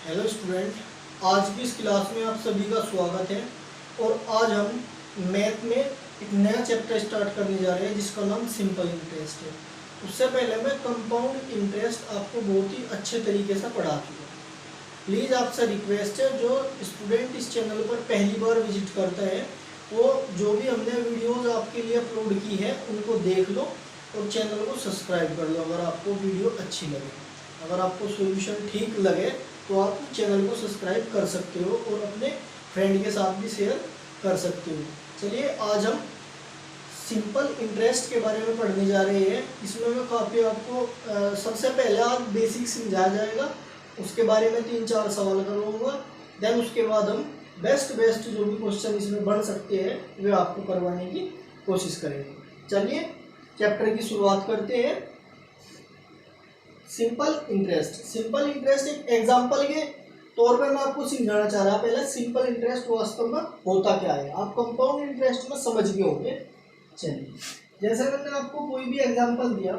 Hello student, आज की इस क्लास में आप सभी का स्वागत है। और आज हम मैथ में एक नया चैप्टर स्टार्ट करने जा रहे हैं जिसका नाम सिंपल इंटरेस्ट है। उससे पहले मैं कंपाउंड इंटरेस्ट आपको बहुत ही अच्छे तरीके से पढ़ा चुका हूँ। प्लीज़ आपसे रिक्वेस्ट है, जो स्टूडेंट इस चैनल पर पहली बार विजिट करता है वो जो भी हमने वीडियोज़ आपके लिए अपलोड की है उनको देख लो और चैनल को सब्सक्राइब कर लो अगर आपको वीडियो अच्छी लगे। अगर आपको सॉल्यूशन ठीक लगे तो आप चैनल को सब्सक्राइब कर सकते हो और अपने फ्रेंड के साथ भी शेयर कर सकते हो। चलिए आज हम सिंपल इंटरेस्ट के बारे में पढ़ने जा रहे हैं। इसमें मैं काफ़ी आपको सबसे पहले आप बेसिक समझाया जाएगा, उसके बारे में 3-4 सवाल करूँगा। देन उसके बाद हम बेस्ट जो भी क्वेश्चन इसमें बन सकते हैं वे आपको करवाने की कोशिश करेंगे। चलिए चैप्टर की शुरुआत करते हैं। सिंपल इंटरेस्ट एक एग्जांपल के तौर पर मैं आपको समझाना चाह रहा। पहले सिंपल इंटरेस्ट वास्तव में होता क्या है, आप कंपाउंड इंटरेस्ट में समझ गए होंगे। चलिए, जैसे मैंने आपको कोई भी एग्जांपल दिया,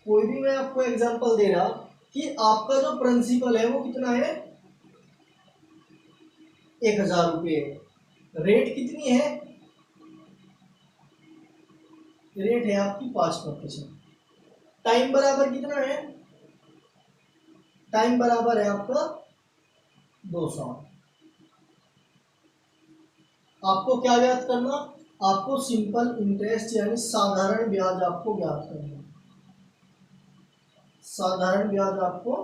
कोई भी मैं आपको एग्जांपल दे रहा कि आपका जो प्रिंसिपल है वो कितना है, 1000 रुपये। रेट कितनी है, रेट है आपकी 5%। टाइम बराबर कितना है, टाइम बराबर है आपका 2 साल। आपको क्या ज्ञात करना, आपको सिंपल इंटरेस्ट यानी साधारण ब्याज आपको ज्ञात करना। साधारण ब्याज आपको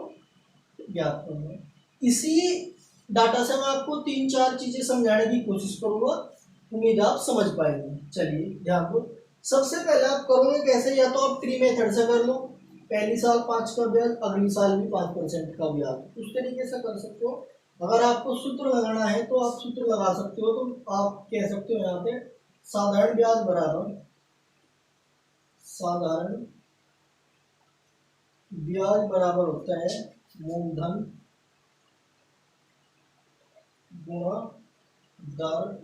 ज्ञात करना है। इसी डाटा से मैं आपको 3-4 चीजें समझाने की कोशिश करूंगा, उम्मीद आप समझ पाएंगे। चलिए ध्यान दो। सबसे पहले आप करोगे कैसे, या तो आप ट्री मेथड से कर लो, पहली साल 5 का ब्याज, अगली साल भी 5% का ब्याज, उस तरीके से कर सकते हो। अगर आपको सूत्र लगाना है तो आप सूत्र लगा सकते हो। तो आप कह सकते हो यहाँ पे साधारण ब्याज बराबर साधारण ब्याज बराबर होता है मूलधन गुणा दर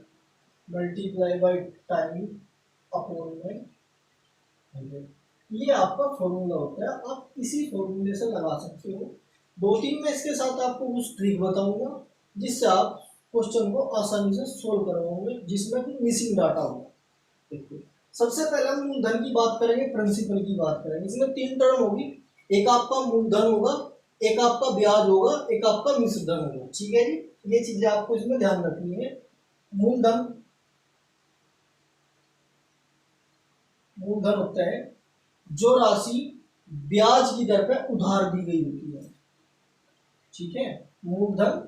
मल्टीप्लाई बाई टाइम अपॉन में 100। ये आपका फॉर्मूला होता है, आप इसी फॉर्मूले से लगा सकते हो। 2-3 में इसके साथ आपको कुछ ट्रिक बताऊंगा जिससे आप क्वेश्चन को आसानी से सोल्व करवाओगे, जिसमें कोई मिसिंग डाटा होगा। देखिए, सबसे पहले हम मूलधन की बात करेंगे, प्रिंसिपल की बात करेंगे। इसमें 3 टर्म होगी, एक आपका मूलधन होगा, एक आपका ब्याज होगा, एक आपका मिश्र धन होगा। ठीक है जी, ये चीजें आपको इसमें ध्यान रखनी है। मूलधन मूलधन होता है जो राशि ब्याज की दर पे उधार दी गई होती है। ठीक है, मूलधन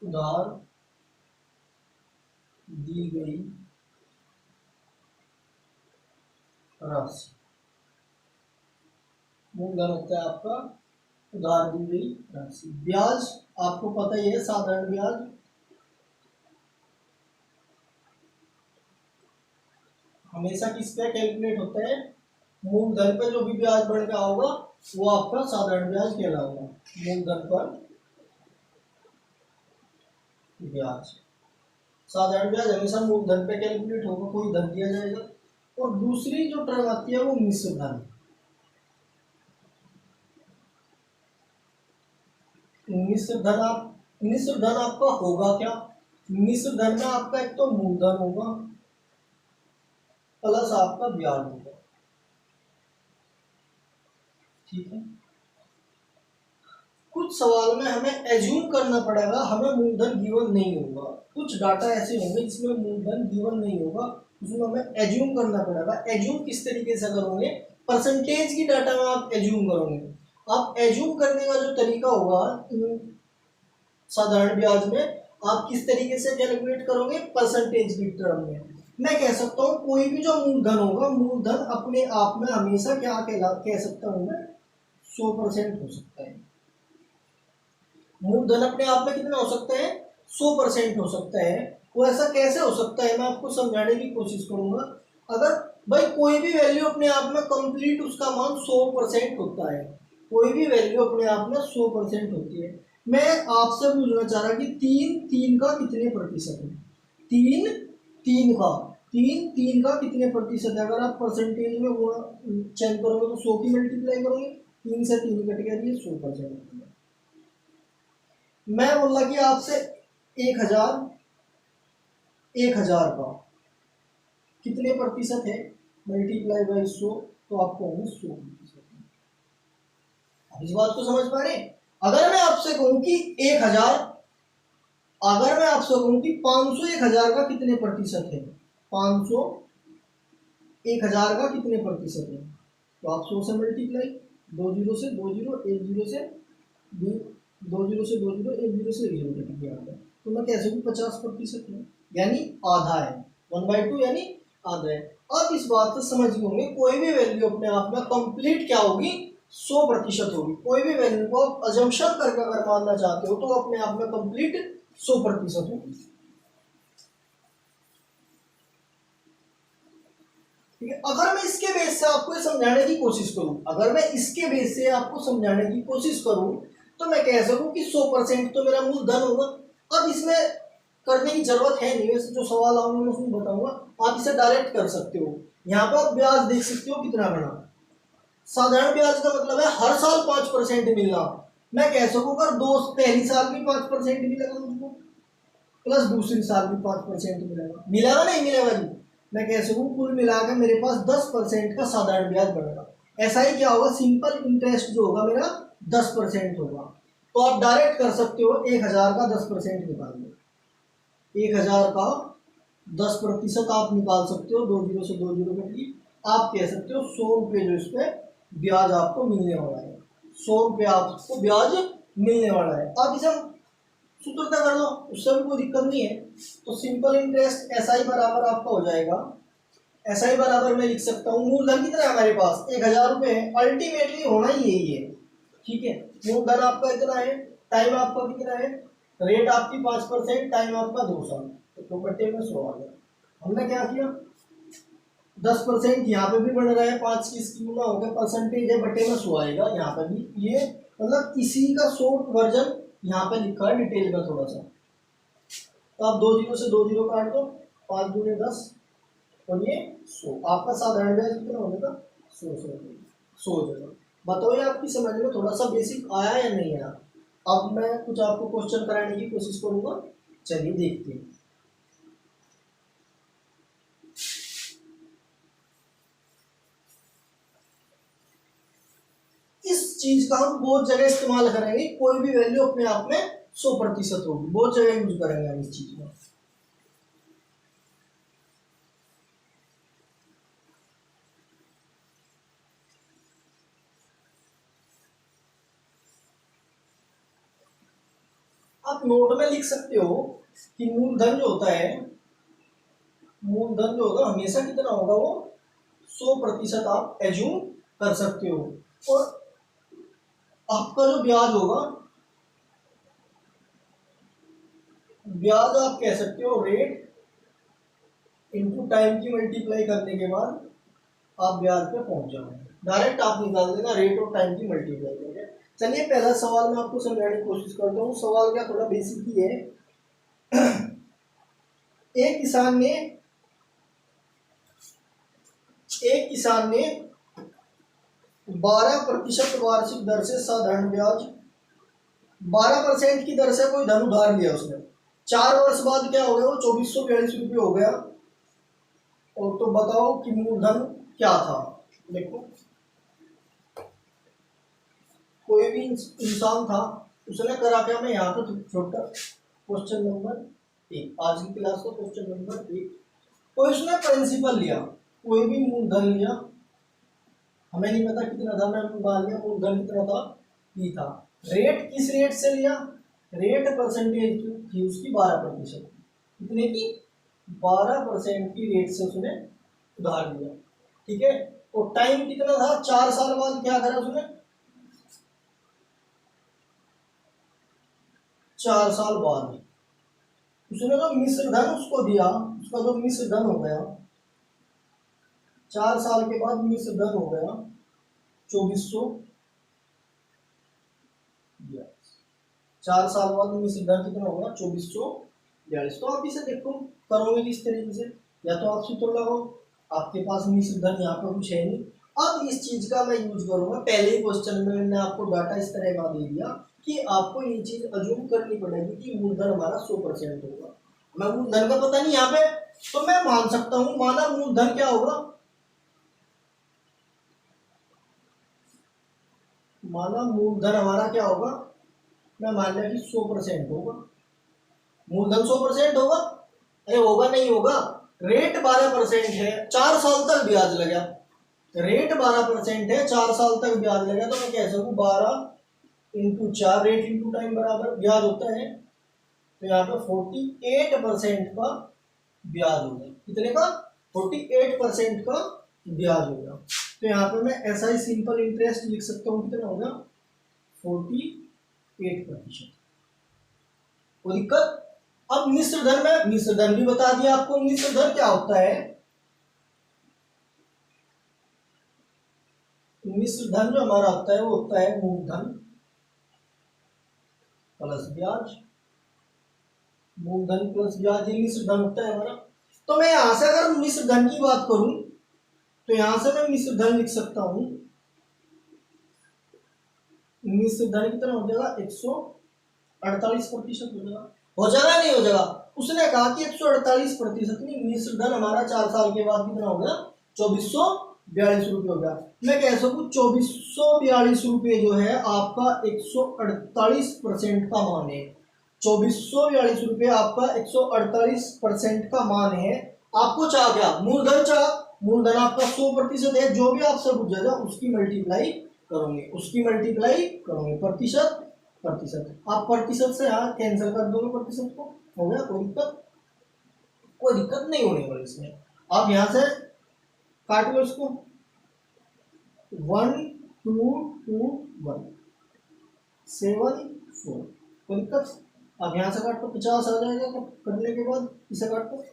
उधार दी गई राशि, मूलधन होता है आपका उधार दी गई राशि। ब्याज आपको पता ही है, साधारण ब्याज हमेशा किस पे कैलकुलेट होता है, मूलधन पे जो भी ब्याज बढ़ गया होगा वो आपका साधारण ब्याज कहलाएगा। मूलधन पर ब्याज, साधारण ब्याज हमेशा मूलधन पे कैलकुलेट होगा, कोई धन दिया जाएगा। और दूसरी जो टर्म आती है वो मिश्र धन। मिश्र धन आपका होगा क्या, मिश्र धन में आपका एक तो मूलधन होगा प्लस आपका ब्याज होगा। ठीक है, कुछ सवाल में हमें एज्यूम करना पड़ेगा, हमें मूलधन गिवन नहीं होगा। कुछ डाटा ऐसे होंगे जिसमें मूलधन गिवन नहीं होगा, उसमें हमें एज्यूम करना पड़ेगा। एज्यूम किस तरीके से करोगे, परसेंटेज की डाटा में आप एज्यूम करोगे। आप एज्यूम करने का जो तरीका होगा साधारण ब्याज में, आप किस तरीके से कैलकुलेट करोगे, परसेंटेज की टर्म में। मैं कह सकता हूँ कोई भी जो मूलधन होगा, मूलधन अपने आप में हमेशा क्या कह सकता हूँ मैं, 100% हो सकता है। मूलधन अपने आप में कितना हो सकता है, 100% हो सकता है। वो ऐसा कैसे हो सकता है, मैं आपको समझाने की कोशिश करूंगा। अगर भाई कोई भी वैल्यू अपने आप में कंप्लीट उसका मान 100% होता है, कोई भी वैल्यू अपने आप में 100% होती है। मैं आपसे पूछना चाह रहा कि 3 का कितने प्रतिशत है, 3 तीन, तीन का कितने प्रतिशत है? अगर आप परसेंटेज में वो चेंज करोगे तो 100 की मल्टीप्लाई करोगे, 3 से 3 कट गया, ये 100%। मैं बोला कि आपसे 1000 का कितने प्रतिशत है, मल्टीप्लाई बाई 100, तो आपको होंगे 100%। इस बात को समझ पा रहे? अगर मैं आपसे कहूं कि 1000, अगर मैं आपसे कहूं कि 500 1000 का कितने प्रतिशत है, 500 1000 का कितने प्रतिशत है, तो आप 100 से मल्टीप्लाई, 2 जीरो से 2 जीरो, 1 जीरो से 2 जीरो से 2 जीरो, 1 जीरो से 1 जीरो कट गया, तो मैं कह सकूं 50% है, यानी आधा है। 1/2 यानी आधा है। अब इस बात को समझ गए होंगे, कोई भी वैल्यू अपने आप में कंप्लीट क्या होगी, 100% होगी। कोई भी वैल्यू को आप अजम्पशन करके अगर मानना चाहते हो तो अपने आप में कंप्लीट 100% होगी। ठीक है, अगर मैं इसके बेस से आपको समझाने की कोशिश करूं, अगर मैं इसके बेस से आपको समझाने की कोशिश करूं तो मैं कह सकूं कि 100% तो मेरा मूलधन होगा। अब इसमें करने की जरूरत है नहीं, वैसे जो सवाल आऊंगा मैं उसमें बताऊंगा, आप इसे डायरेक्ट कर सकते हो। यहाँ पर आप ब्याज देख सकते हो कितना बना। साधारण ब्याज का मतलब है हर साल 5% मिलना। मैं कह सकूंगा दो पहली साल भी 5% मिलेगा मुझको, प्लस दूसरी साल भी 5% मिलेगा, मिलेगा नहीं मिलेगा जी, मैं कह सकूँ कुल मिलाकर मेरे पास 10% का साधारण ब्याज बढ़ेगा। ऐसा ही क्या होगा, सिंपल इंटरेस्ट जो होगा मेरा 10% होगा। तो आप डायरेक्ट कर सकते हो, 1000 का 10% निकाल दो, 1000 का 10% आप निकाल सकते हो, 2 जीरो से 2 जीरो कटी, आप कह सकते हो 100 रुपये जो इस पे ब्याज आपको मिलने वाला है, 100 रुपये आपको ब्याज मिलने वाला है। आप इसे सूत्रता कर लो, उससे भी कोई दिक्कत नहीं है। तो सिंपल इंटरेस्ट SI बराबर आपका हो जाएगा, SI बराबर मैं लिख सकता हूँ, मूलधन कितना है हमारे पास 1000 रुपये है, अल्टीमेटली होना ही यही है। ठीक है, मूलधन आपका इतना है, टाइम आपका कितना है, रेट आपकी 5%, टाइम आपका 2 साल, तो बट्टे में 100 आ गया। हमने क्या किया, 10% यहाँ पे भी बढ़ रहा है, 5 की स्कीम में होगा, परसेंटेज है, बट्टे में 100 आएगा यहाँ पे भी। ये मतलब इसी का शॉर्ट वर्जन यहाँ पे लिखा है डिटेल में थोड़ा सा। तो आप 2 जीरो से 2 जीरो काट दो, 5 दूने 10 और ये 100, आपका साधारण ब्याज कितना हो जाएगा, 100 हो जाएगा। बताओ ये आपकी समझ में थोड़ा सा बेसिक आया या नहीं आया? अब मैं कुछ आपको क्वेश्चन कराने की कोशिश करूंगा, चलिए देखते हैं। इस चीज का हम बहुत जगह इस्तेमाल करेंगे, कोई भी वैल्यू अपने आप में 100% होगी, बहुत जगह यूज करेंगे हम इस चीज को। आप नोट में लिख सकते हो कि मूलधन जो होता है, मूलधन जो होगा हमेशा कितना होगा, वो 100% आप एज्यूम कर सकते हो। और आपका जो ब्याज होगा, ब्याज आप कह सकते हो रेट इनटू टाइम की मल्टीप्लाई करने के बाद आप ब्याज पे पहुंच जाओगे, डायरेक्ट आप निकाल देना रेट और टाइम की मल्टीप्लाई करके। चलिए पहला सवाल मैं आपको समझाने की कोशिश करता हूँ। सवाल क्या थोड़ा बेसिक ही है। एक किसान ने 12% वार्षिक दर से साधारण ब्याज, 12% की दर से कोई धन उधार लिया उसने, 4 वर्ष बाद क्या हो गया, वो 2442 रुपये हो गया। और तो बताओ कि मूलधन क्या था। देखो कोई भी इंसान था, उसने करा क्या, मैं यहाँ पर छोटा क्वेश्चन नंबर 1, आज की क्लास का क्वेश्चन नंबर 1, कोई उसने प्रिंसिपल लिया, कोई भी मूलधन लिया, हमें नहीं पता कितना था, मैं मान लिया मूलधन कितना था, ई था। रेट किस रेट से लिया, रेट परसेंटेज थी उसकी 12%, कितने की, 12% की रेट से उसने उधार लिया। ठीक है, और टाइम कितना था, 4 साल बाद क्या करा उसने, 4 साल बाद उसने जो मिश्र धन उसको दिया, उसका जो मिश्र धन हो गया, 4 साल के बाद मिश्र धन हो गया 2442। 4 साल बाद मिश्र धन कितना होगा, 2442। तो आप इसे देखो करोगे किस तरीके से, या तो आप सूत्र लगाओ, आपके पास मिश्र धन यहाँ पर कुछ है नहीं। अब इस चीज का मैं यूज करूंगा, पहले ही क्वेश्चन में मैंने आपको डाटा इस तरह का दे दिया कि आपको ये चीज अज्यूम करनी पड़ेगी कि मूलधन हमारा 100% होगा। मैं मूलधन का पता नहीं यहाँ पे, तो मैं मान सकता हूँ, माना मूलधन क्या होगा, माना मूलधन हमारा क्या होगा, मैं मान लिया कि 100% होगा। मूलधन 100% होगा, अरे होगा नहीं होगा, रेट 12% है, 4 साल तक ब्याज लगा, रेट 12% है, 4 साल तक ब्याज लगा, तो मैं कह सकूं 12 × 4, रेट इंटू टाइम बराबर ब्याज होता है, तो यहाँ पे 48% का ब्याज होगा। कितने का? 48% का ब्याज होगा। तो यहाँ पे मैं ऐसा ही सिंपल इंटरेस्ट लिख सकता हूँ, कितना होगा? 48%। कोई दिक्कत? अब मिश्र धन में, मिश्र धन भी बता दिया आपको, मिश्र धन क्या होता है? मिश्र धन जो हमारा होता है वो होता है मूलधन प्लस ब्याज, मूलधन प्लस ब्याज, ये मिश्र धन होता है हमारा। तो मैं यहां से अगर मिश्र धन की बात करूं तो यहां से मैं मिश्र धन लिख सकता हूं, मिश्र धन कितना हो जाएगा? 148% हो जाएगा। हो जाएगा नहीं हो जाएगा? उसने कहा कि 148% नहीं, मिश्र धन हमारा 4 साल के बाद कितना हो गया? 2442 रुपये हो गया। मैं कह सकूं 2442 रुपये जो है आपका 148% का मान है। 2442 रुपये आपका 148% का मान है। आपको चाह क्या? मूलधन चाह, मूलधन आपका 100% है, जो भी आपसे पूछ जाएगा उसकी मल्टीप्लाई करोगे, उसकी मल्टीप्लाई करोगे, प्रतिशत प्रतिशत, आप प्रतिशत से यहाँ कैंसिल कर दोगे प्रतिशत को, हो गया। कोई दिक्कत? कोई दिक्कत नहीं होने वाली इसमें। आप यहाँ से काट लो इसको, 1 2 2 1 7 4, कोई दिक्कत? अब यहाँ से काट तो 50 आ जाएगा, तो करने के बाद इसे काट दो,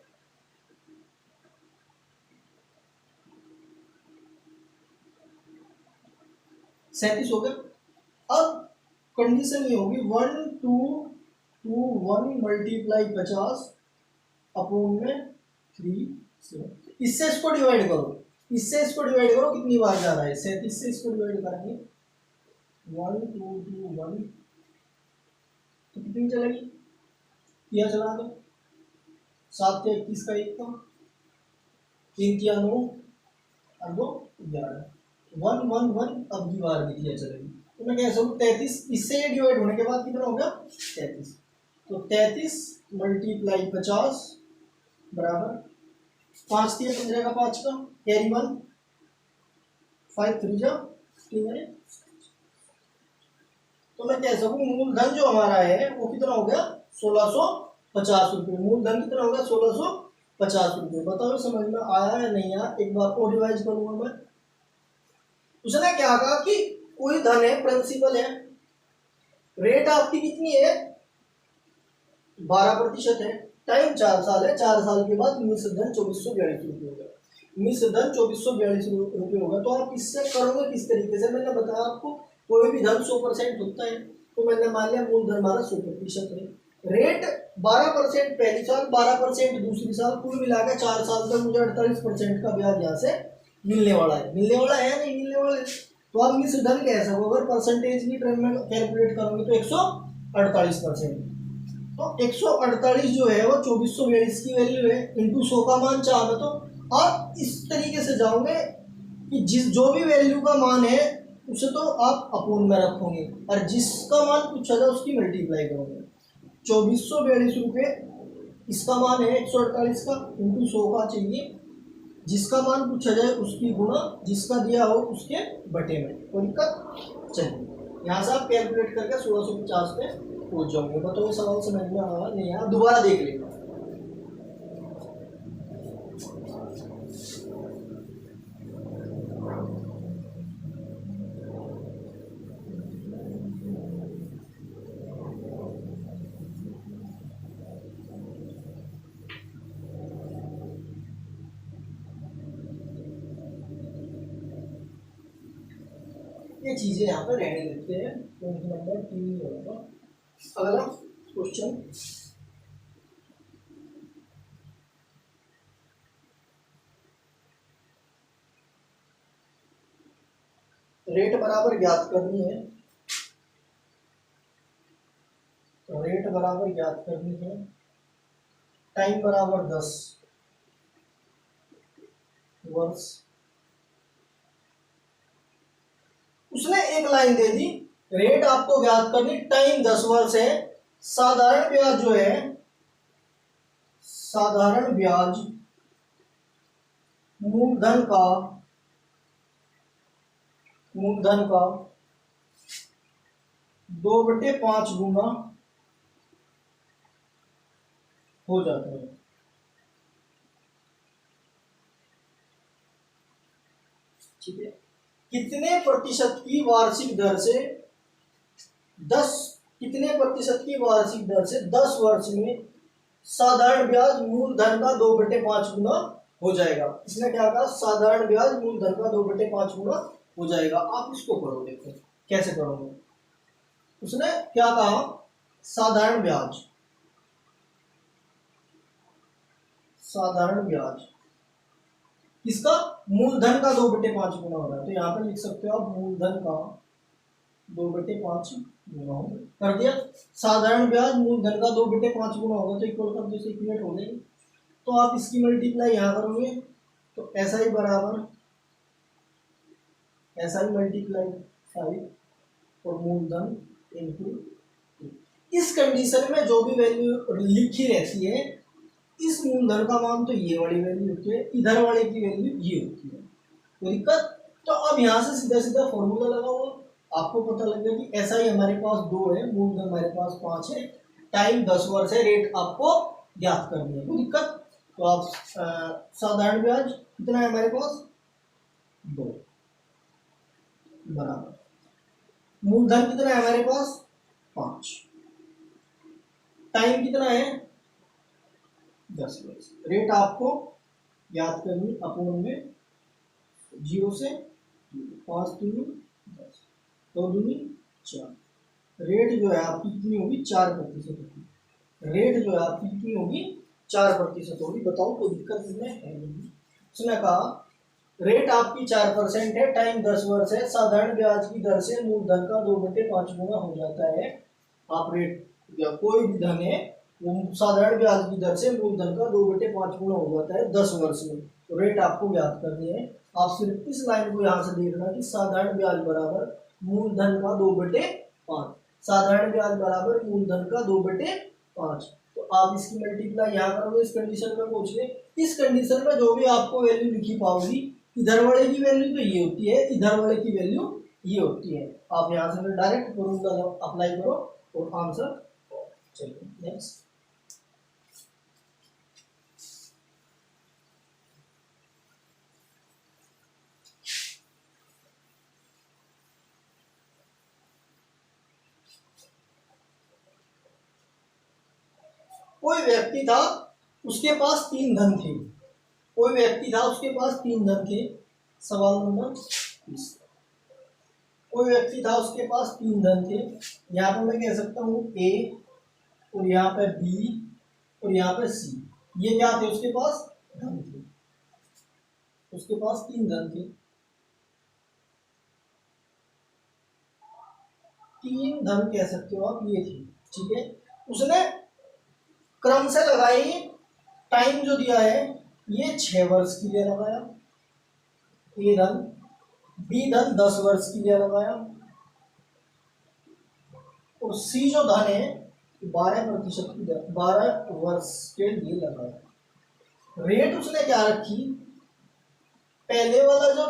37 हो गया। अब कंडीशन ये होगी 1 2 2 1 मल्टीप्लाई 50 अपॉन में 3 7, इससे इसको डिवाइड करो, इससे इसको डिवाइड करो, कितनी बार जा रहा है? 37 से इसको डिवाइड करेंगे, 1 2 2 1, तो कितनी चलेगी? किया चला दो, 7 के 21 का 1 का, 3 किया 9 और 2 11, 1 1 1, अब की बार भी किया चलेगी। तो मैं कह सकूँ 33, इससे डिवाइड होने के बाद कितना हो गया? 33। तो 33 मल्टीप्लाई 50 बराबर 5 दिया 15 का 5 का, कैरी 1, 5 3 जा 3 है। तो मैं कह सकूँ मूलधन जो हमारा है वो कितना हो गया? 1650 रुपये। मूलधन कितना हो गया? 1650 रुपये। बताओ समझ में आया या नहीं आया? एक बार और रिवाइज करूंगा मैं। उसने क्या कहा कि कोई धन है, प्रिंसिपल है, रेट आपकी कितनी है? 12% है, टाइम 4 साल है, 4 साल के बाद मिश्र धन 2442 रुपये होगा, मिश्र धन 2442 रुपये होगा। तो आप इससे करोगे किस तरीके से? मैंने बताया आपको, कोई भी धन 100% होता है, तो मैंने मान लिया मूलधन हमारा 100% है, रेट 12% पहली साल, 12% दूसरी साल, कुल मिलाकर 4 साल तक मुझे 48% का ब्याज यहाँ से मिलने वाला है। मिलने वाला है नहीं मिलने वाला है? तो आप मिश्र धन कह सको, अगर परसेंटेज की टर्म में कैलकुलेट करोगे तो 148%। तो 148 जो है वो 2442 की वैल्यू है, इंटू 100 का मान चाहे तो आप इस तरीके से जाओगे कि जिस जो भी वैल्यू का मान है उसे तो आप अपोन में रखोगे और जिसका मान पूछा जाए उसकी मल्टीप्लाई करोगे। 2442 रुपये इसका मान है 148 का, इंटू 100 का चाहिए, जिसका मान पूछा जाए उसकी गुणा जिसका दिया हो उसके बटे में। कोई दिक्कत? चलिए यहाँ से आप कैलकुलेट करके 1650 पे पहुंच जाओगे। बताओ सवाल समझ में आया नहीं आया? दोबारा देख लेना। ये चीजें यहाँ पर रहने देते हैं। पॉइंट नंबर 3 होगा। अगला क्वेश्चन, रेट बराबर ज्ञात करनी है, तो रेट बराबर ज्ञात करनी है, टाइम बराबर 10 वर्ष। उसने एक लाइन दे दी, रेट आपको ज्ञात करनी, टाइम 10 वर्ष है, साधारण ब्याज जो है, साधारण ब्याज मूलधन का 2/5 गुना हो जाता है। ठीक है, कितने प्रतिशत की वार्षिक दर से 10 कितने प्रतिशत की वार्षिक दर से 10 वर्ष में साधारण ब्याज मूलधन का 2/5 गुना हो जाएगा। इसने क्या कहा, साधारण ब्याज मूलधन का 2/5 गुना हो जाएगा। आप इसको करो, देखो कैसे करोगे। उसने क्या कहा, साधारण ब्याज, साधारण ब्याज किसका, मूलधन का 2/5 गुना हो रहा है, तो यहाँ पे लिख सकते हो आप मूलधन का 2/5 गुना होगा, कर दिया। साधारण ब्याज मूलधन का 2/5 गुना होगा, तो इक्वल कर जैसे इक्वलेट हो जाएगी। तो आप इसकी मल्टीप्लाई यहाँ करोगे, तो ऐसा ही बराबर ऐसा ही मल्टीप्लाई 5 और मूलधन इनटू। इस कंडीशन में जो भी वैल्यू लिखी रहती है, इस मूलधन का मान तो ये वाली वैल्यू होती है, इधर वाले की वैल्यू ये होती है, कोई दिक्कत। तो अब यहाँ से सीधा सीधा फॉर्मूला लगाओ, आपको पता लग गया कि ऐसा ही हमारे पास 2 है, मूलधन हमारे पास 5 है, टाइम 10 वर्ष है, रेट आपको ज्ञात करनी है, कोई दिक्कत। तो आप साधारण ब्याज कितना है हमारे पास 2 बराबर, मूलधन कितना है हमारे पास 5, टाइम कितना है 10 वर्ष, रेट आपको याद करनी अपूर्ण में 0 से 5 दूनी 10, 2 दूनी 4, रेट जो है आपकी कितनी होगी 4% होगी, रेट जो है आपकी कितनी होगी 4% होगी। बताओ कोई दिक्कत इसमें है नहीं। उसने कहा रेट आपकी 4% है, टाइम 10 वर्ष है, साधारण ब्याज की दर से मूलधन का 2/5 गुना हो जाता है। आप रेट या कोई भी धन है वो साधारण ब्याज की दर से मूलधन का 2/5 गुना हो जाता है 10 वर्ष में, तो रेट आपको ज्ञात करनी है। आप सिर्फ इस लाइन को यहाँ से देखना कि साधारण ब्याज बराबर मूलधन का 2/5, साधारण ब्याज बराबर मूलधन का 2/5। तो आप इसकी मल्टीप्लाई यहाँ करोगे, इस कंडीशन में पहुंचने, इस कंडीशन में जो भी आपको वैल्यू लिखी पाओगी, इधर वाले की वैल्यू तो ये होती है, इधर वाले की वैल्यू ये होती है। आप यहाँ से फिर डायरेक्ट फॉर्मूला अप्लाई करो और आंसर। चलिए नेक्स्ट, कोई व्यक्ति था उसके पास 3 धन थे, कोई व्यक्ति था उसके पास 3 धन थे। सवाल नंबर 20, कोई व्यक्ति था उसके पास 3 धन थे, यहाँ पर मैं कह सकता हूँ ए और यहाँ पे बी और यहाँ पे सी, ये क्या थे उसके पास धन थे, उसके पास 3 धन थे, 3 धन कह सकते हो आप, ये थे। ठीक है, उसने क्रम से लगाई, टाइम जो दिया है ये 6 वर्ष के लिए लगाया, ए धन, बी धन 10 वर्ष के लिए लगाया, और सी जो धन है 12% की दर 12 वर्ष के लिए लगाया। रेट उसने क्या रखी, पहले वाला जो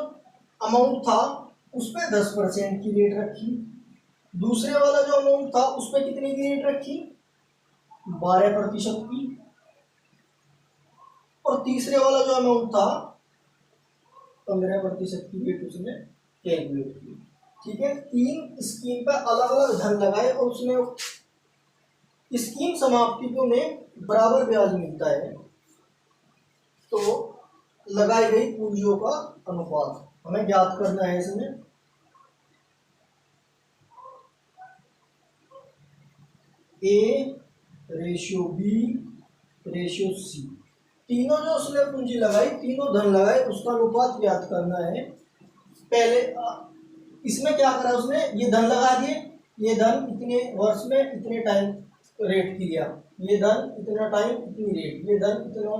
अमाउंट था उस पर 10% की रेट रखी, दूसरे वाला जो अमाउंट था उस पर कितनी की रेट रखी 12% की, और तीसरे वाला जो अमाउंट था 15% की रेट उसने कैलकुलेट की। ठीक है, 3 स्कीम पर अलग अलग धन लगाए और उसने स्कीम समाप्ति पे उन्हें बराबर ब्याज मिलता है, तो लगाई गई पूंजियों का अनुपात हमें ज्ञात करना है। इसमें A ratio B ratio C, तीनों जो उसने पूंजी लगाई, तीनों धन लगाए, उसका अनुपात ज्ञात करना है। पहले इसमें क्या करा उसने, ये धन लगा दिए, ये धन इतने वर्ष में इतने टाइम रेट की लिया, ये धन इतना टाइम इतनी रेट, ये धन इतना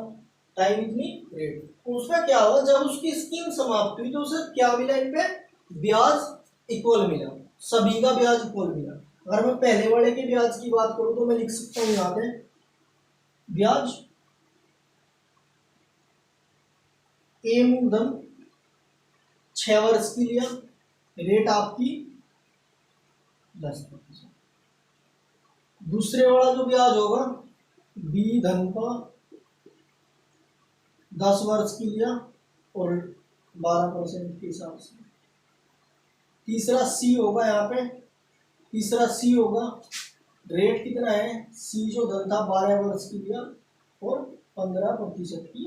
टाइम इतनी रेट। उसमें क्या हुआ, जब उसकी स्कीम समाप्त हुई तो उसे क्या मिला, इन पे ब्याज इक्वल मिला, सभी का ब्याज इक्वल मिला। अगर मैं पहले वाले के ब्याज की बात करूं तो मैं लिख सकता हूं यहाँ पे ब्याज ए मूलधन 6 वर्ष की लिया, रेट आपकी 10%। दूसरे वाला जो ब्याज होगा बी धन का 10 वर्ष की लिया और 12% के हिसाब से। तीसरा सी होगा, यहाँ पे तीसरा सी होगा, रेट कितना है, सी जो धन था 12 वर्ष की लिया और 15% की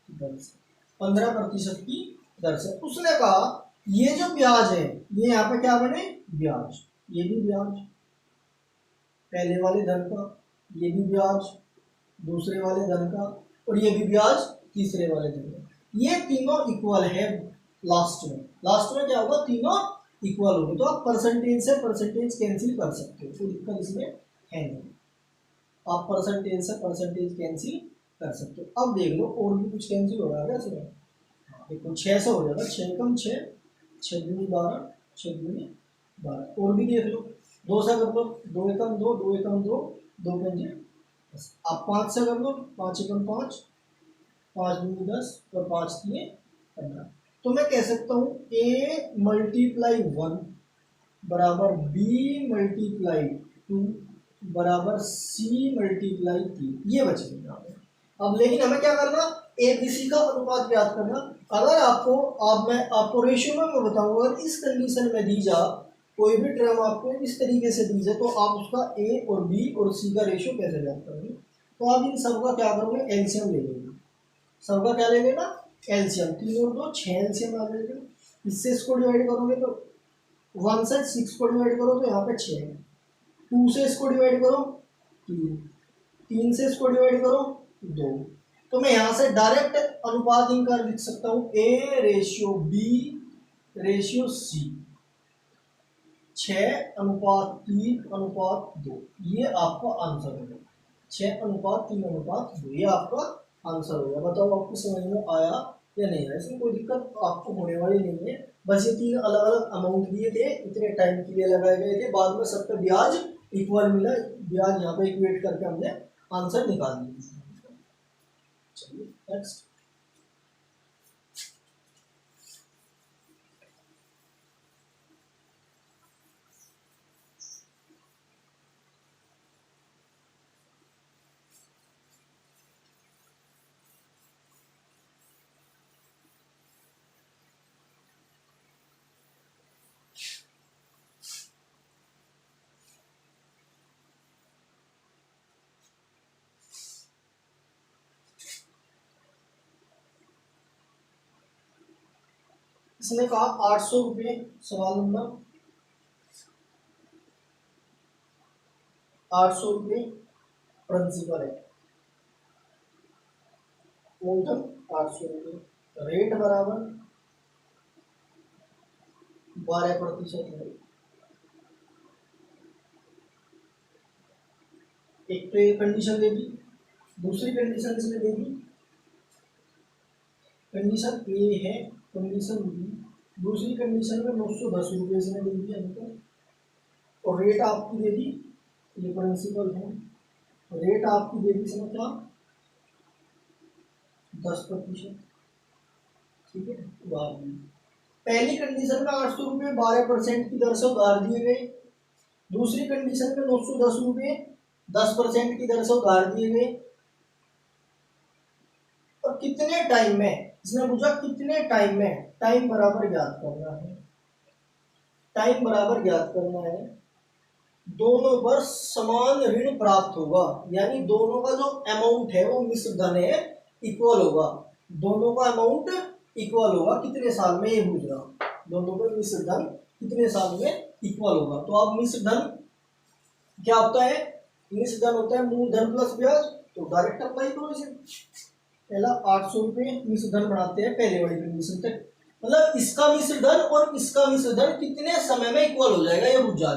दर से, 15% की दर से। उसने कहा ये जो ब्याज है ये यहाँ पे क्या बने, ब्याज, ये भी ब्याज पहले वाले धन का, ये भी ब्याज दूसरे वाले धन का, और ये भी ब्याज तीसरे वाले धन का। ये तीनों इक्वल है। लास्ट में क्या होगा, तीनों इक्वल होगी तो आप परसेंटेज से परसेंटेज कैंसिल कर सकते हो, कोई दिक्कत इसमें है नहीं, आप परसेंटेज से परसेंटेज कैंसिल कर सकते हो। अब देख लो और भी कुछ कैंसिल हो रहा है क्या, देखो 6 से हो जाएगा, 6 कम 6, 6 दूनी 12, 6 दूनी 12, और भी देख लो 2 से कर लो, 2 एकम 2, 2 एकम 2, 2 पंजे 10, आप 5 से कर लो, 5 एकम 5, 5 दूनी 10 और 5 दिए 15। तो मैं कह सकता हूँ a मल्टीप्लाई 1 बराबर b मल्टीप्लाई 2 बराबर c मल्टीप्लाई 3, ये बच गया। अब लेकिन हमें क्या करना, ए बी सी का अनुपात ज्ञात करना। अगर मैं आपको रेशियो में मैं बताऊंगा, अगर इस कंडीशन में दी जा कोई भी टर्म आपको इस तरीके से दी जाए तो आप उसका ए और बी और सी का रेशियो कैसे ज्ञात करोगे। तो आप इन सबका क्या करोगे, एलसीएम ले लेंगे, सबका क्या ले लेना, एलसीएम, 3 और 2 6 एलसीएम आ जाएगा। इससे इसको डिवाइड करोगे तो 1 से 6 को डिवाइड करो तो यहाँ पे 6 है, 2 से इसको डिवाइड करो 3, 3 से इसको डिवाइड करो 2। तो मैं यहाँ से डायरेक्ट अनुपात इनका लिख सकता हूँ A ratio B ratio C, 6:3:2, ये आपका आंसर होगा, 6:3:2, ये आपका आंसर होगा। बताओ आपको समझ में आया या नहीं आया, इसमें कोई दिक्कत आपको होने वाली नहीं है। बस ये 3 अलग अलग अमाउंट दिए थे, इतने टाइम के लिए लगाए गए थे, बाद में सबका ब्याज इक्वल मिला, ब्याज यहाँ पे इक्वेट करके हमने आंसर निकाल दिया। चलिए नेक्स्ट, इसने कहा 800 रुपये, सवाल नंबर 800 रुपये प्रिंसिपल है, मूलधन 800 रुपये, रेट बराबर 12% है। एक तो ये कंडीशन दे दी, दूसरी कंडीशन इसने दे दी, कंडीशन ए है, कंडीशन बी, दूसरी कंडीशन में 910 रुपये इसने दे दिया हमको, और रेट आपकी दे दी, ये प्रिंसिपल है, रेट आपकी दे दी इसमें क्या 10%, ठीक है। पहली कंडीशन में 800 रुपये 12% की दर से उधार दिए गए, दूसरी कंडीशन में 910 रुपये 10% की दर से उधार दिए गए, और कितने टाइम में, इसने पूछा कितने टाइम में, टाइम बराबर ज्ञात करना है, टाइम बराबर ज्ञात करना है, दोनों पर समान ऋण प्राप्त होगा, यानी दोनों का जो अमाउंट है वो मिश्र धन है, इक्वल होगा, दोनों का अमाउंट इक्वल होगा, कितने साल में, ये पूछ रहा हूँ, दोनों का मिश्र धन कितने साल में इक्वल होगा। तो आप मिश्र धन क्या होता है, मिश्र धन होता है मूलधन प्लस ब्याज, तो डायरेक्ट अप्लाई करो इसे। पहला 800 रुपये मिश्र धन बनाते हैं पहले वाली कंडीशन तक, मतलब इसका मिश्र धन और इसका मिश्र धन कितने समय में इक्वल हो जाएगा, ये पूछ जाए।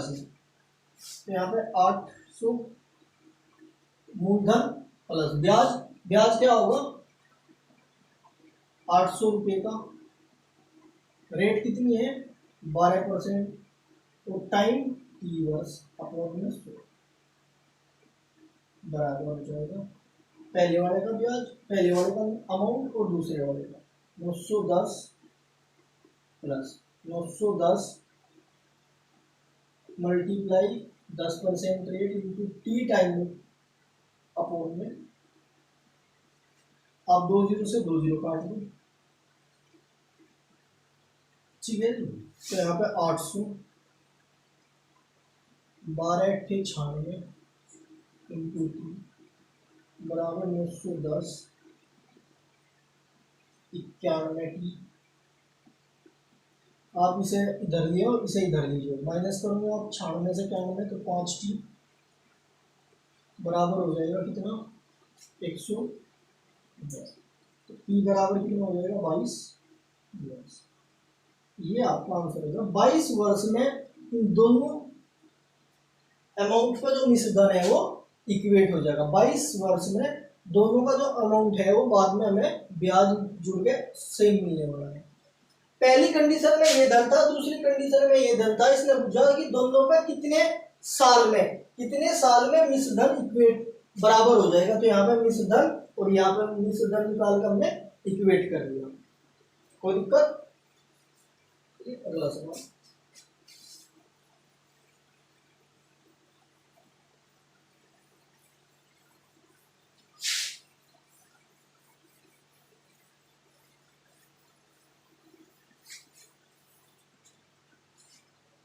तो यहाँ पे 800 मूलधन प्लस ब्याज, ब्याज क्या होगा 800 रुपये का, रेट कितनी है 12% और टाइम टी वर्ष अपॉन में 100 बराबर हो जाएगा पहले वाले का ब्याज, पहले वाले का अमाउंट और दूसरे वाले का 910 plus 910 multiply 10% rate into T time upon में, आप 2 जीरो से 2 जीरो काट दो, ठीक है। तो यहाँ पे 800 12 अट्ठे 96 इंटू टी बराबर 910 91 टी। आप इसे इधर लिए और इसे इधर लीजिए, माइनस करोगे आप 96 से 91 तो 5 टी बराबर हो जाएगा कितना 110। तो पी बराबर कितना हो जाएगा 22 वर्ष। ये आपका आंसर होगा 22 वर्ष में इन दोनों अमाउंट का जो मिश्रधन है वो इक्वेट हो जाएगा। 22 वर्ष में दोनों का जो अमाउंट है वो बाद में हमें ब्याज जुड़ के सेम मिलने वाला है। पहली कंडीशन में ये धन था, दूसरी कंडीशन में ये धन था। इसने पूछा कि दोनों का कितने साल में मिश्रधन इक्वेट बराबर हो जाएगा। तो यहाँ पे मिश्रधन और यहाँ पे मिश्रधन निकाल कर हमने इक्वेट कर दिया। कोई दिक्कत? अगला सवाल।